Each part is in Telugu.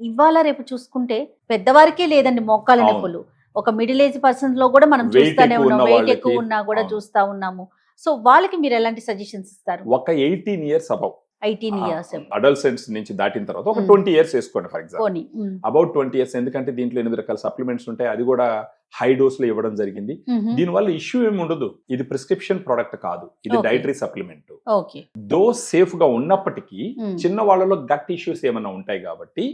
ఇవాళ రేపు చూసుకుంటే పెద్దవారికే లేదండి మోకాల అవును. నొప్పులు. ఒక మిడిల్ ఏజ్ పర్సన్స్ లో కూడా మనం Weight చూస్తానే ఎక్కువ ఉన్నాం, ఉన్న వెయిట్ వాళ్ళకి, ఎక్కువ ఉన్నా కూడా అవును. చూస్తా ఉన్నాము. సో వాళ్ళకి మీరు ఎలాంటి సజెషన్స్ ఇస్తారు? ఒక 18 ఇయర్స్ అబౌవ్ 18 ఇయర్స్ అడల్సెన్స్ నుంచి దాటిన తర్వాత ఒక Hmm. 20 ఇయర్స్ వేసుకోండి ఫర్ ఎగ్జాంపుల్. పోనీ. అబౌట్ 20 ఇయర్స్, ఎందుకంటే దీంట్లో 8 రకాల సప్లిమెంట్స్ ఉంటాయి, అది కూడా హై డోస్ లో ఇవ్వడం జరిగింది. దీనివల్ల ఇష్యూ ఏమి ఉండదు, ఇది ప్రిస్క్రిప్షన్ ప్రొడక్ట్ కాదు, ఇది Okay. Dietary supplement. Okay. Dose safe గా ఉన్నప్పటికీ Hmm. చిన్న వాళ్ళలో గట్ ఇష్యూస్ ఏమైనా ఉంటాయి కాబట్టి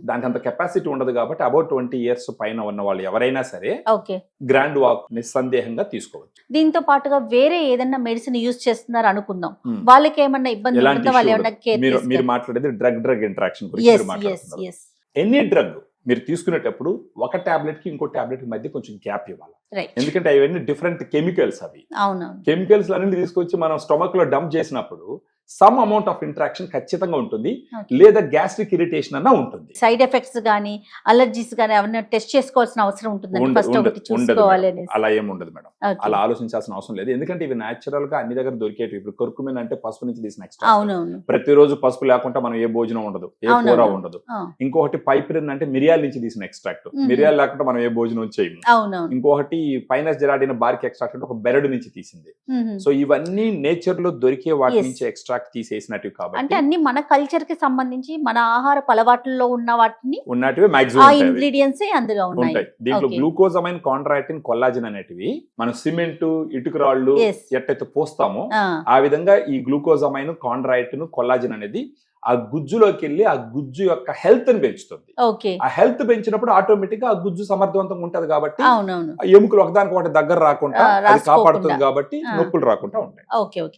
దానికి అంత కెపాసిటీ ఉండదు కాబట్టి అబౌట్ 20 ఇయర్స్ పైన ఉన్న వాళ్ళు ఎవరైనా సరే ఓకే. గ్రాండ్ వాక్ నిస్సందేహంగా తీసుకోవచ్చు. దీంతో పాటుగా వేరే ఏదైనా మెడిసిన్ యూజ్ చేస్తున్నారు అనుకుందాం, Hmm. వాళ్ళకి ఏమన్నా ఇబ్బంది ఎలాంటి ఉంటుందా? వాళ్ళు issue ఏమన్నా ఉండదు. మీరు కేర్ మాట్లాడేది డ్రగ్ ఇంటరాక్షన్ గురించి మీరు మాట్లాడుతున్నారు. ఎనీ డ్రగ్ మీరు తీసుకునేటప్పుడు ఒక టాబ్లెట్ కి ఇంకో టాబ్లెట్ మధ్య కొంచెం గ్యాప్ ఇవ్వాలి. రైట్. ఎందుకంటే అవన్నీ డిఫరెంట్ కెమికల్స్. అవి అవునవును. కెమికల్స్ అన్ని తీసుకొచ్చి మనం స్టొమక్ లో డంప్ చేసినప్పుడు సమ్ అమౌంట్ ఆఫ్ ఇంటరాక్షన్ ఖచ్చితంగా ఉంటుంది, Okay. లేదా గ్యాస్ట్రిక్ ఇరిటేషన్ అన్న ఉంటుంది. సైడ్ ఎఫెక్ట్స్ గానీ అలర్జీస్ గానీ అవన్నీ టెస్ట్ చేసుకోవాల్సిన అవసరం ఉంటుందండి. ఫస్ట్ ఒకటి ఉండదు చూసుకోవాలి మేడం. అనేసి. అలా ఏమి ఉండదు మేడం. Okay. అలా ఆలోచించాల్సిన అవసరం లేదు, ఎందుకంటే ఇవి న్యాచురల్ గా అన్ని దగ్గర దొరికేవి. ఇప్పుడు కర్కుమిన్ అంటే పసుపు నుంచి తీసిన ఎక్స్ట్రా. అవునవును. ప్రతిరోజు పసుపు లేకుండా మనం ఏ భోజనం ఉండదు, ఏ అవునవును. కూర ఉండదు. ఆ, ఇంకొకటి పైప్రిన్ అంటే మిరియాల నుంచి తీసిన ఎక్స్ట్రాక్ట్. Mhm. మిరియాలు లేకుండా మనం ఏ భోజనం చేయము. అవునవును. ఇంకొకటి పైనస్ జెరాడిన బార్క్ ఎక్స్ట్రాక్ట్ అంటే ఒక బెరడు నుంచి తీసింది. Mhm. సో ఇవన్నీ నేచర్ లో దొరికే వాటి Yes. నుంచి ఎక్స్ట్రాక్ట్ తీసేసినట్టు అంటే కాబట్టి అన్ని మన కల్చర్ కి సంబంధించి మన ఆహార అలవాట్లలో ఉన్న వాటిని ఉన్నట్టువి ఆ మాక్సిమం ఇంగ్రీడియంట్స్ అందులో ఉన్నాయి. ఉంటాయి. దీంట్లో Okay. గ్లూకోజమైన్, కాండ్రాక్టిన్, కొల్లాజిన్ అనేటివి మనం సిమెంట్, ఇటుక రాళ్ళు Yes. ఎట్టయితే పోస్తామో ఆ, ఆ విధంగా ఈ గ్లూకోజమైన్, కాండ్రాక్టిన్, కొల్లాజిన్ అనేది ఆ గుజ్జులోకి వెళ్ళి ఆ గుజ్జు యొక్క హెల్త్ ని పెంచుతుంది. ఓకే. ఆ హెల్త్ పెంచినప్పుడు ఆటోమేటిక్ గా ఆ గుజ్జు సమర్థవంతంగా ఉంటది కాబట్టి అవునవును. ఆ ఎముకలు ఒకదానికి ఒకటి దగ్గర రాకుండా ఆ, అది రాసుకోకుండా. కాపాడుతుంది కాబట్టి ఆ. నొప్పులు రాకుండా ఉంటాయి. ఓకే. ఓకే.